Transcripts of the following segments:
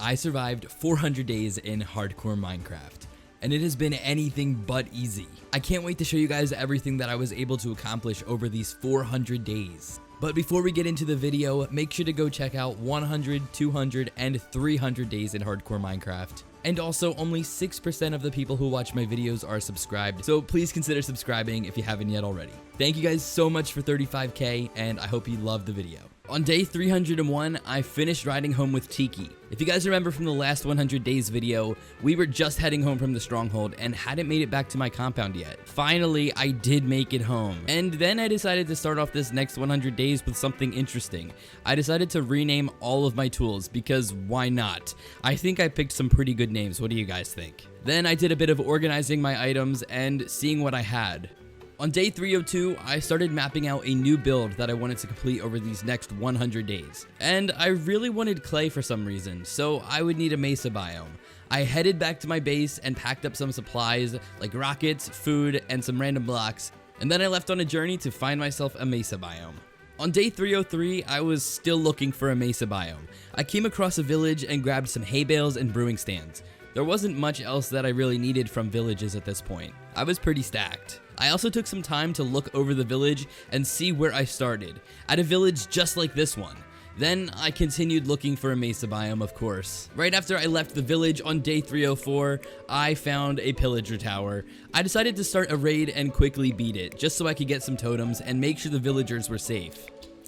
I survived 400 days in hardcore Minecraft, and it has been anything but easy. I can't wait to show you guys everything that I was able to accomplish over these 400 days. But before we get into the video, make sure to go check out 100, 200, and 300 days in hardcore Minecraft. And also, only 6% of the people who watch my videos are subscribed, so please consider subscribing if you haven't yet already. Thank you guys so much for 35k, and I hope you loved the video. On day 301, I finished riding home with Tiki. If you guys remember from the last 100 days video, we were just heading home from the stronghold and hadn't made it back to my compound yet. Finally, I did make it home. And then I decided to start off this next 100 days with something interesting. I decided to rename all of my tools because why not? I think I picked some pretty good names. What do you guys think? Then I did a bit of organizing my items and seeing what I had. On day 302, I started mapping out a new build that I wanted to complete over these next 100 days. And I really wanted clay for some reason, so I would need a mesa biome. I headed back to my base and packed up some supplies like rockets, food, and some random blocks, and then I left on a journey to find myself a mesa biome. On day 303, I was still looking for a mesa biome. I came across a village and grabbed some hay bales and brewing stands. There wasn't much else that I really needed from villages at this point. I was pretty stacked. I also took some time to look over the village and see where I started, at a village just like this one. Then I continued looking for a mesa biome, of course. Right after I left the village on day 304, I found a pillager tower. I decided to start a raid and quickly beat it, just so I could get some totems and make sure the villagers were safe.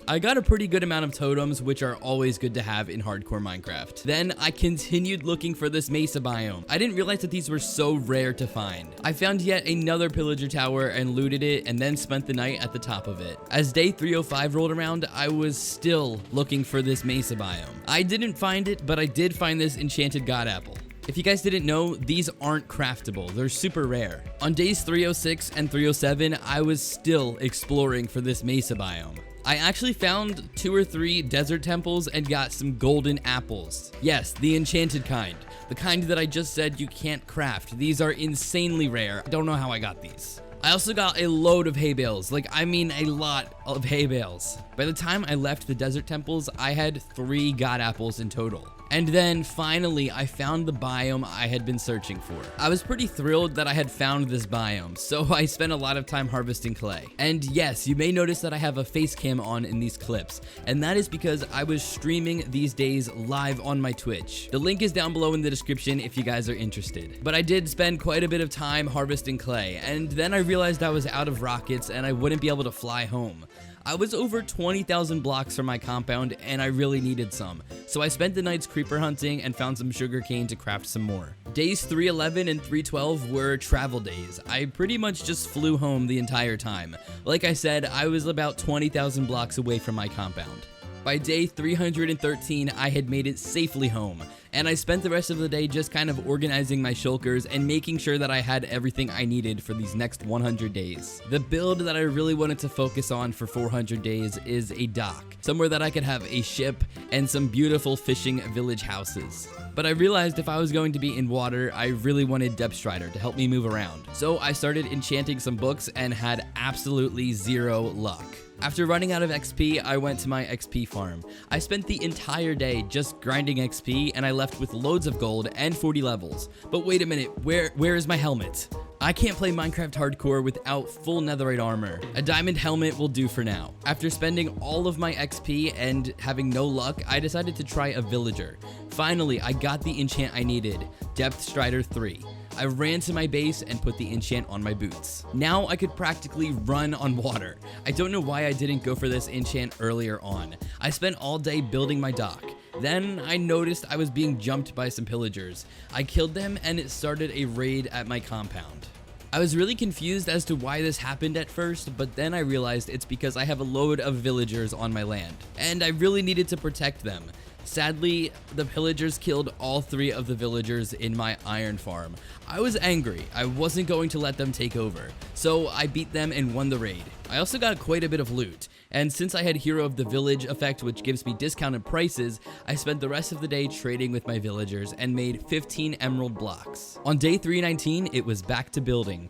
I got a pretty good amount of totems, which are always good to have in hardcore Minecraft. Then I continued looking for this mesa biome. I didn't realize that these were so rare to find. I found yet another pillager tower and looted it and then spent the night at the top of it. As day 305 rolled around, I was still looking for this mesa biome. I didn't find it, but I did find this enchanted god apple. If you guys didn't know, these aren't craftable. They're super rare. On days 306 and 307, I was still exploring for this mesa biome. I actually found 2 or 3 desert temples and got some golden apples. Yes, the enchanted kind. The kind that I just said you can't craft. These are insanely rare. I don't know how I got these. I also got a load of hay bales. I mean a lot of hay bales. By the time I left the desert temples, I had 3 god apples in total. And then finally, I found the biome I had been searching for. I was pretty thrilled that I had found this biome, so I spent a lot of time harvesting clay. And yes, you may notice that I have a face cam on in these clips, and that is because I was streaming these days live on my Twitch. The link is down below in the description if you guys are interested. But I did spend quite a bit of time harvesting clay, and then I realized I was out of rockets and I wouldn't be able to fly home. I was over 20,000 blocks from my compound and I really needed some, so I spent the nights creeper hunting and found some sugarcane to craft some more. Days 311 and 312 were travel days. I pretty much just flew home the entire time. Like I said, I was about 20,000 blocks away from my compound. By day 313, I had made it safely home, and I spent the rest of the day just kind of organizing my shulkers and making sure that I had everything I needed for these next 100 days. The build that I really wanted to focus on for 400 days is a dock, somewhere that I could have a ship and some beautiful fishing village houses. But I realized if I was going to be in water, I really wanted Depth Strider to help me move around. So I started enchanting some books and had absolutely zero luck. After running out of XP, I went to my XP farm. I spent the entire day just grinding XP and I left with loads of gold and 40 levels. But wait a minute, where is my helmet? I can't play Minecraft hardcore without full netherite armor. A diamond helmet will do for now. After spending all of my XP and having no luck, I decided to try a villager. Finally, I got the enchant I needed, Depth Strider 3. I ran to my base and put the enchant on my boots. Now I could practically run on water. I don't know why I didn't go for this enchant earlier on. I spent all day building my dock. Then I noticed I was being jumped by some pillagers. I killed them and it started a raid at my compound. I was really confused as to why this happened at first, but then I realized it's because I have a load of villagers on my land, and I really needed to protect them. Sadly, the pillagers killed all 3 of the villagers in my iron farm. I was angry. I wasn't going to let them take over, so I beat them and won the raid. I also got quite a bit of loot, and since I had Hero of the Village effect, which gives me discounted prices, I spent the rest of the day trading with my villagers and made 15 emerald blocks. On day 319, it was back to building.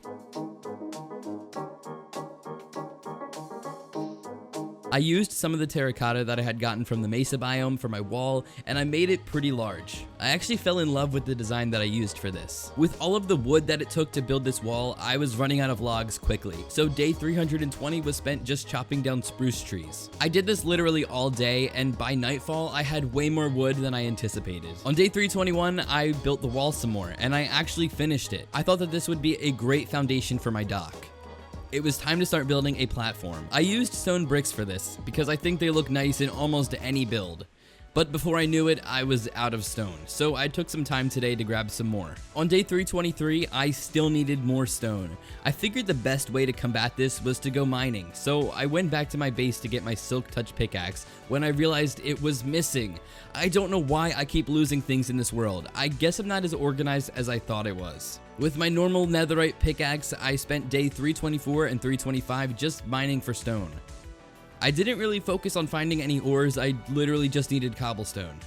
I used some of the terracotta that I had gotten from the mesa biome for my wall, and I made it pretty large. I actually fell in love with the design that I used for this. With all of the wood that it took to build this wall, I was running out of logs quickly, so day 320 was spent just chopping down spruce trees. I did this literally all day, and by nightfall, I had way more wood than I anticipated. On day 321, I built the wall some more, and I actually finished it. I thought that this would be a great foundation for my dock. It was time to start building a platform. I used stone bricks for this because I think they look nice in almost any build. But before I knew it, I was out of stone, so I took some time today to grab some more. On day 323, I still needed more stone. I figured the best way to combat this was to go mining, so I went back to my base to get my silk touch pickaxe when I realized it was missing. I don't know why I keep losing things in this world. I guess I'm not as organized as I thought I was. With my normal netherite pickaxe, I spent day 324 and 325 just mining for stone. I didn't really focus on finding any ores, I literally just needed cobblestone.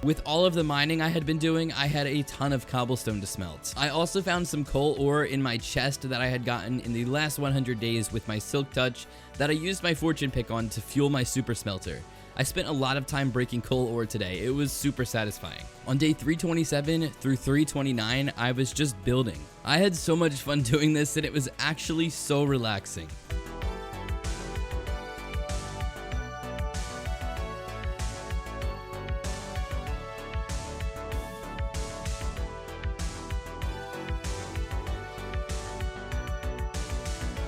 With all of the mining I had been doing, I had a ton of cobblestone to smelt. I also found some coal ore in my chest that I had gotten in the last 100 days with my silk touch that I used my fortune pick on to fuel my super smelter. I spent a lot of time breaking coal ore today. It was super satisfying. On day 327 through 329, I was just building. I had so much fun doing this and it was actually so relaxing.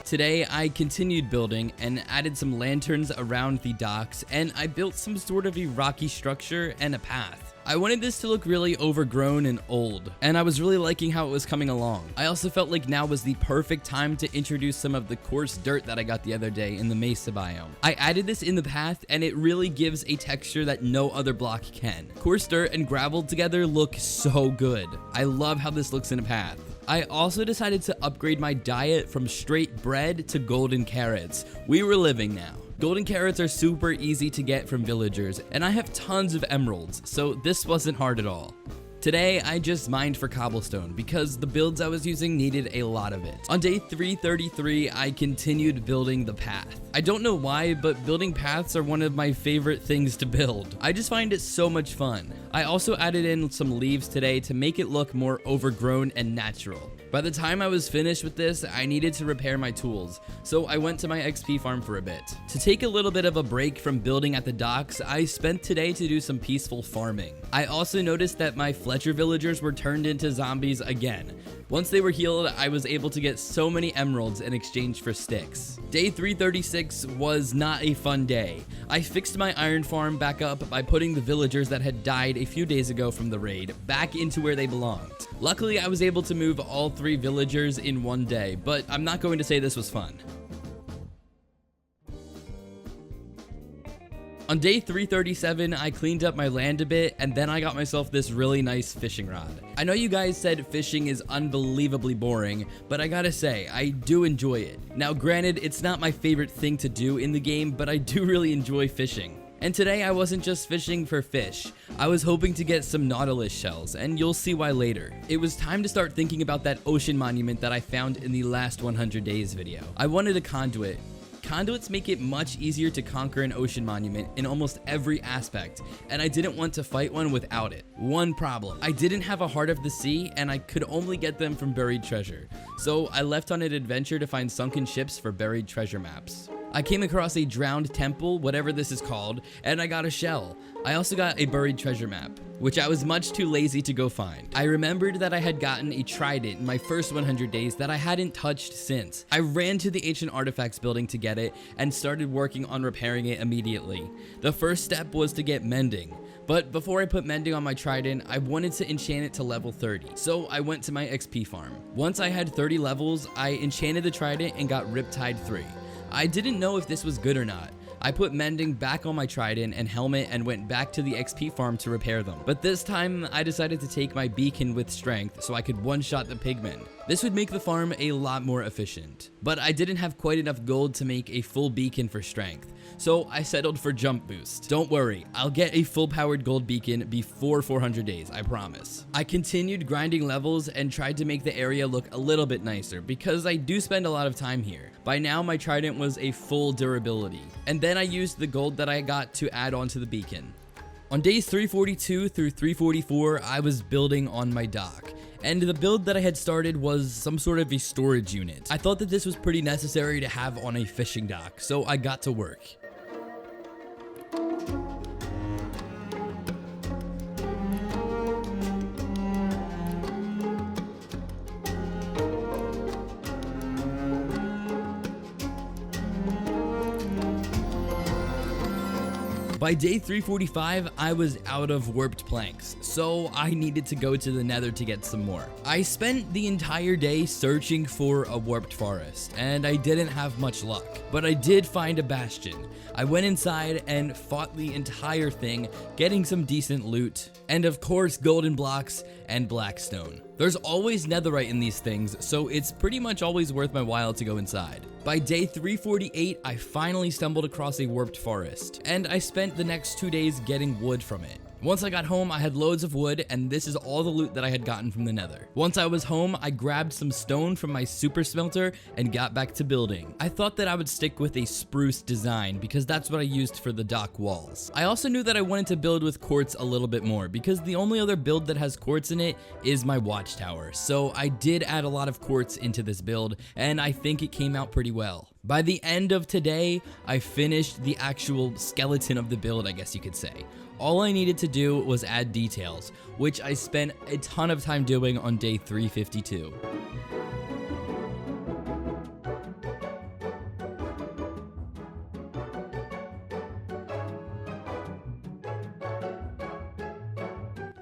Today, I continued building and added some lanterns around the docks, and I built some sort of a rocky structure and a path. I wanted this to look really overgrown and old, and I was really liking how it was coming along. I also felt like now was the perfect time to introduce some of the coarse dirt that I got the other day in the mesa biome. I added this in the path, and it really gives a texture that no other block can. Coarse dirt and gravel together look so good. I love how this looks in a path. I also decided to upgrade my diet from straight bread to golden carrots. We were living now. Golden carrots are super easy to get from villagers, and I have tons of emeralds, so this wasn't hard at all. Today, I just mined for cobblestone because the builds I was using needed a lot of it. On day 333, I continued building the path. I don't know why, but building paths are one of my favorite things to build. I just find it so much fun. I also added in some leaves today to make it look more overgrown and natural. By the time I was finished with this, I needed to repair my tools, so I went to my XP farm for a bit. To take a little bit of a break from building at the docks, I spent today to do some peaceful farming. I also noticed that my Fletcher villagers were turned into zombies again. Once they were healed, I was able to get so many emeralds in exchange for sticks. Day 336 was not a fun day. I fixed my iron farm back up by putting the villagers that had died a few days ago from the raid back into where they belonged. Luckily, I was able to move all 3 villagers in one day, but I'm not going to say this was fun. On day 337, I cleaned up my land a bit, and then I got myself this really nice fishing rod. I know you guys said fishing is unbelievably boring, but I gotta say, I do enjoy it. Now granted, it's not my favorite thing to do in the game, but I do really enjoy fishing. And today I wasn't just fishing for fish, I was hoping to get some nautilus shells, and you'll see why later. It was time to start thinking about that ocean monument that I found in the last 100 days video. I wanted a conduit. Conduits make it much easier to conquer an ocean monument in almost every aspect, and I didn't want to fight one without it. One problem, I didn't have a Heart of the Sea, and I could only get them from buried treasure. So I left on an adventure to find sunken ships for buried treasure maps. I came across a drowned temple, whatever this is called, and I got a shell. I also got a buried treasure map, which I was much too lazy to go find. I remembered that I had gotten a trident in my first 100 days that I hadn't touched since. I ran to the ancient artifacts building to get it and started working on repairing it immediately. The first step was to get mending. But before I put mending on my trident, I wanted to enchant it to level 30, so I went to my XP farm. Once I had 30 levels, I enchanted the trident and got Riptide 3. I didn't know if this was good or not. I put mending back on my trident and helmet and went back to the XP farm to repair them. But this time, I decided to take my beacon with strength so I could one-shot the pigmen. This would make the farm a lot more efficient. But I didn't have quite enough gold to make a full beacon for strength, so I settled for jump boost. Don't worry, I'll get a full-powered gold beacon before 400 days, I promise. I continued grinding levels and tried to make the area look a little bit nicer because I do spend a lot of time here. By now, my trident was a full durability. And then then I used the gold that I got to add onto the beacon. On days 342 through 344, I was building on my dock, and the build that I had started was some sort of a storage unit. I thought that this was pretty necessary to have on a fishing dock, so I got to work. By day 345, I was out of warped planks, so I needed to go to the Nether to get some more. I spent the entire day searching for a warped forest, and I didn't have much luck, but I did find a bastion. I went inside and fought the entire thing, getting some decent loot, and of course golden blocks and blackstone. There's always netherite in these things, so it's pretty much always worth my while to go inside. By day 348, I finally stumbled across a warped forest, and I spent the next 2 days getting wood from it. Once I got home, I had loads of wood, and this is all the loot that I had gotten from the Nether. Once I was home, I grabbed some stone from my super smelter and got back to building. I thought that I would stick with a spruce design because that's what I used for the dock walls. I also knew that I wanted to build with quartz a little bit more because the only other build that has quartz in it is my watchtower. So I did add a lot of quartz into this build, and I think it came out pretty well. By the end of today, I finished the actual skeleton of the build, I guess you could say. All I needed to do was add details, which I spent a ton of time doing on day 352.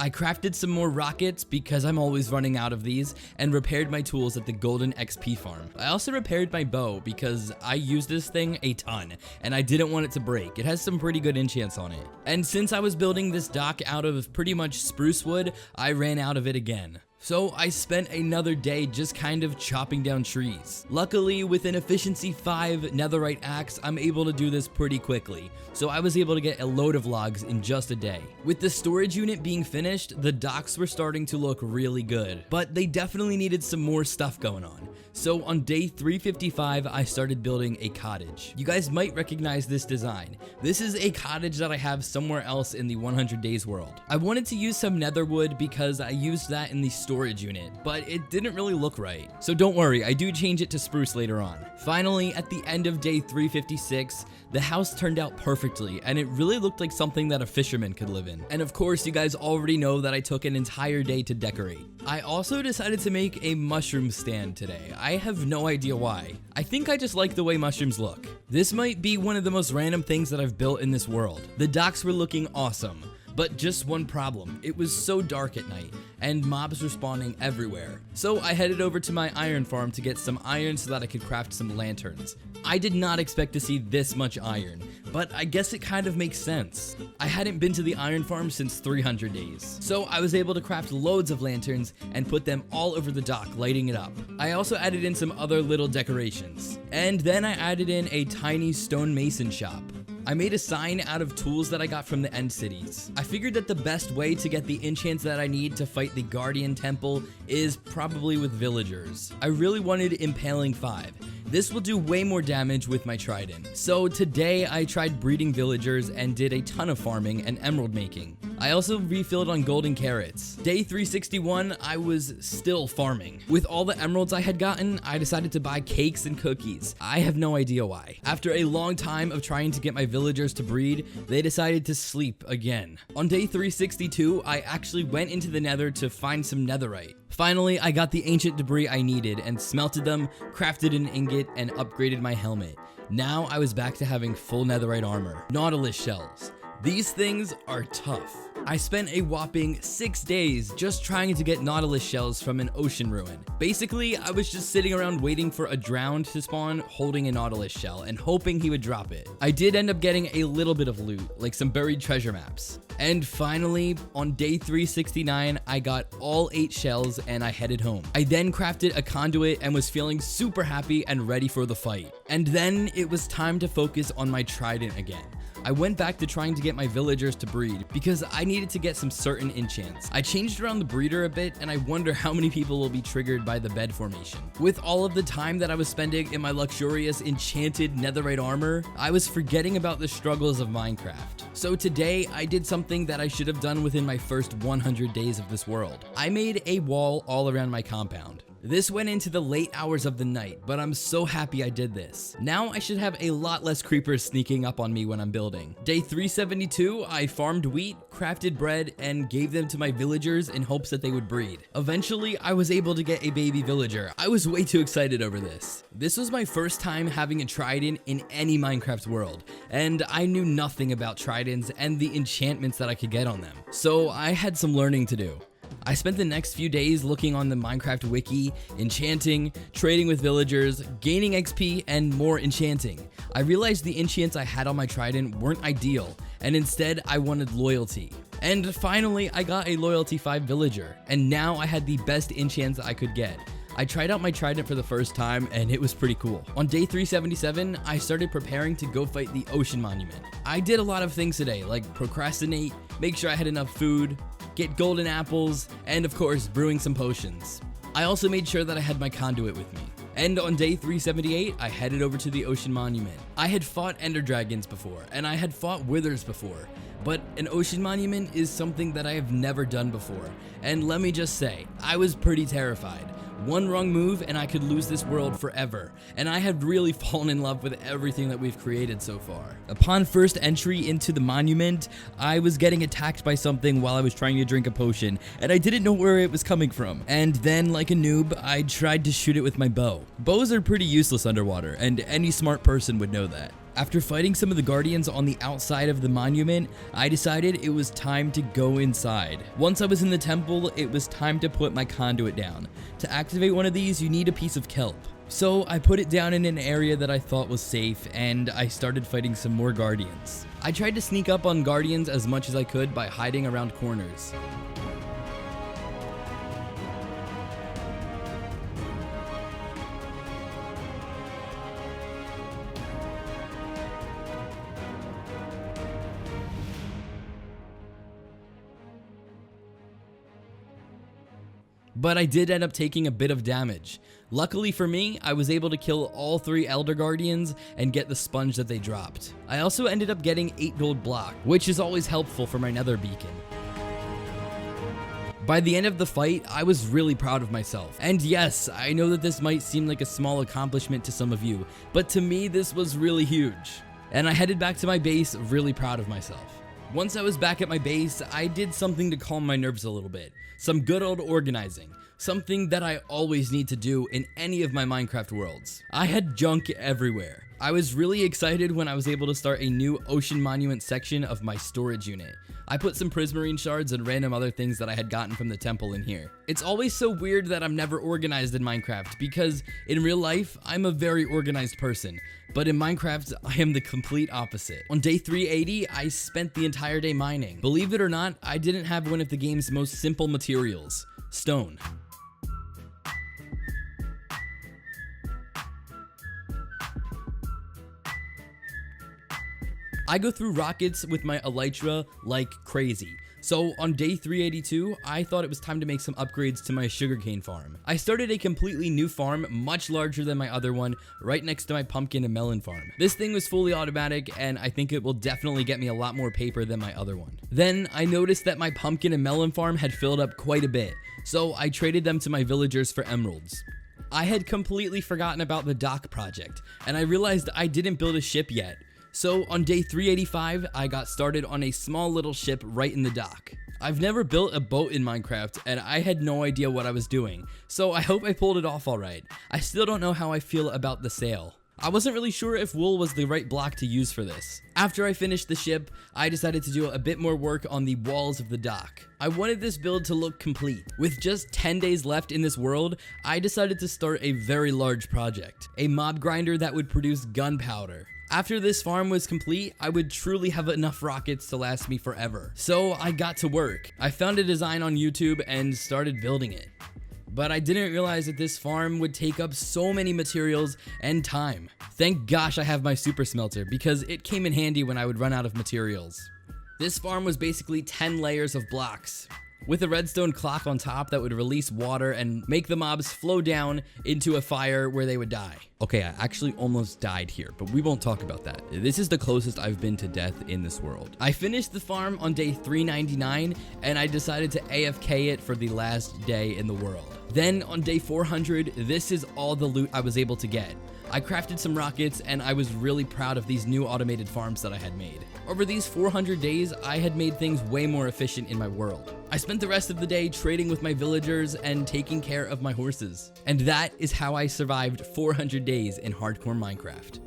I crafted some more rockets because I'm always running out of these, and repaired my tools at the golden XP farm. I also repaired my bow because I use this thing a ton and I didn't want it to break. It has some pretty good enchants on it. And since I was building this dock out of pretty much spruce wood, I ran out of it again. So I spent another day just kind of chopping down trees. Luckily, with an efficiency 5 netherite axe, I'm able to do this pretty quickly. So I was able to get a load of logs in just a day. With the storage unit being finished, the docks were starting to look really good, but they definitely needed some more stuff going on. So on day 355, I started building a cottage. You guys might recognize this design. This is a cottage that I have somewhere else in the 100 days world. I wanted to use some nether wood because I used that in the storage unit, but it didn't really look right. So don't worry, I do change it to spruce later on. Finally, at the end of day 356, the house turned out perfectly, and it really looked like something that a fisherman could live in. And of course, you guys already know that I took an entire day to decorate. I also decided to make a mushroom stand today. I have no idea why. I think I just like the way mushrooms look. This might be one of the most random things that I've built in this world. The docks were looking awesome. But just one problem, it was so dark at night, and mobs were spawning everywhere. So I headed over to my iron farm to get some iron so that I could craft some lanterns. I did not expect to see this much iron, but I guess it kind of makes sense. I hadn't been to the iron farm since 300 days, so I was able to craft loads of lanterns and put them all over the dock, lighting it up. I also added in some other little decorations, and then I added in a tiny stone mason shop. I made a sign out of tools that I got from the end cities. I figured that the best way to get the enchants that I need to fight the Guardian Temple is probably with villagers. I really wanted Impaling 5. This will do way more damage with my trident. So today I tried breeding villagers and did a ton of farming and emerald making. I also refilled on golden carrots. Day 361, I was still farming. With all the emeralds I had gotten, I decided to buy cakes and cookies. I have no idea why. After a long time of trying to get my villagers to breed, they decided to sleep again. On day 362, I actually went into the Nether to find some netherite. Finally, I got the ancient debris I needed and smelted them, crafted an ingot, and upgraded my helmet. Now I was back to having full netherite armor. Nautilus shells. These things are tough. I spent a whopping 6 days just trying to get nautilus shells from an ocean ruin. Basically, I was just sitting around waiting for a drowned to spawn holding a nautilus shell and hoping he would drop it. I did end up getting a little bit of loot, like some buried treasure maps. And finally, on day 369, I got all 8 shells and I headed home. I then crafted a conduit and was feeling super happy and ready for the fight. And then it was time to focus on my trident again. I went back to trying to get my villagers to breed because I needed to get some certain enchants. I changed around the breeder a bit, and I wonder how many people will be triggered by the bed formation. With all of the time that I was spending in my luxurious enchanted netherite armor, I was forgetting about the struggles of Minecraft. So today I did something that I should have done within my first 100 days of this world. I made a wall all around my compound. This went into the late hours of the night, but I'm so happy I did this. Now I should have a lot less creepers sneaking up on me when I'm building. Day 372, I farmed wheat, crafted bread, and gave them to my villagers in hopes that they would breed. Eventually, I was able to get a baby villager. I was way too excited over this. This was my first time having a trident in any Minecraft world, and I knew nothing about tridents and the enchantments that I could get on them. So I had some learning to do. I spent the next few days looking on the Minecraft wiki, enchanting, trading with villagers, gaining XP, and more enchanting. I realized the enchants I had on my trident weren't ideal, and instead I wanted loyalty. And finally, I got a loyalty 5 villager, and now I had the best enchants I could get. I tried out my trident for the first time, and it was pretty cool. On day 377, I started preparing to go fight the ocean monument. I did a lot of things today, like procrastinate, make sure I had enough food, get golden apples, and of course, brewing some potions. I also made sure that I had my conduit with me. And on day 378, I headed over to the ocean monument. I had fought ender dragons before, and I had fought withers before, but an ocean monument is something that I have never done before. And let me just say, I was pretty terrified. One wrong move and I could lose this world forever, and I had really fallen in love with everything that we've created so far. Upon first entry into the monument, I was getting attacked by something while I was trying to drink a potion, and I didn't know where it was coming from. And then, like a noob, I tried to shoot it with my bow. Bows are pretty useless underwater, and any smart person would know that. After fighting some of the guardians on the outside of the monument, I decided it was time to go inside. Once I was in the temple, it was time to put my conduit down. To activate one of these, you need a piece of kelp. So I put it down in an area that I thought was safe, and I started fighting some more guardians. I tried to sneak up on guardians as much as I could by hiding around corners. But I did end up taking a bit of damage. Luckily for me, I was able to kill all 3 Elder Guardians and get the sponge that they dropped. I also ended up getting 8 gold block, which is always helpful for my Nether beacon. By the end of the fight, I was really proud of myself. And yes, I know that this might seem like a small accomplishment to some of you, but to me this was really huge. And I headed back to my base really proud of myself. Once I was back at my base, I did something to calm my nerves a little bit. Some good old organizing. Something that I always need to do in any of my Minecraft worlds. I had junk everywhere. I was really excited when I was able to start a new ocean monument section of my storage unit. I put some prismarine shards and random other things that I had gotten from the temple in here. It's always so weird that I'm never organized in Minecraft because in real life, I'm a very organized person. But in Minecraft, I am the complete opposite. On day 380, I spent the entire day mining. Believe it or not, I didn't have one of the game's most simple materials, stone. I go through rockets with my elytra like crazy. So on day 382, I thought it was time to make some upgrades to my sugarcane farm. I started a completely new farm, much larger than my other one, right next to my pumpkin and melon farm. This thing was fully automatic, and I think it will definitely get me a lot more paper than my other one. Then I noticed that my pumpkin and melon farm had filled up quite a bit, so I traded them to my villagers for emeralds. I had completely forgotten about the dock project, and I realized I didn't build a ship yet. So on day 385, I got started on a small little ship right in the dock. I've never built a boat in Minecraft, and I had no idea what I was doing, so I hope I pulled it off alright. I still don't know how I feel about the sail. I wasn't really sure if wool was the right block to use for this. After I finished the ship, I decided to do a bit more work on the walls of the dock. I wanted this build to look complete. With just 10 days left in this world, I decided to start a very large project. A mob grinder that would produce gunpowder. After this farm was complete, I would truly have enough rockets to last me forever. So I got to work. I found a design on YouTube and started building it. but I didn't realize that this farm would take up so many materials and time. Thank gosh I have my super smelter, because it came in handy when I would run out of materials. This farm was basically 10 layers of blocks, with a redstone clock on top that would release water and make the mobs flow down into a fire where they would die. Okay, I actually almost died here, but we won't talk about that. This is the closest I've been to death in this world. I finished the farm on day 399, and I decided to AFK it for the last day in the world. Then on day 400, this is all the loot I was able to get. I crafted some rockets, and I was really proud of these new automated farms that I had made. Over these 400 days, I had made things way more efficient in my world. I spent the rest of the day trading with my villagers and taking care of my horses. And that is how I survived 400 days in hardcore Minecraft.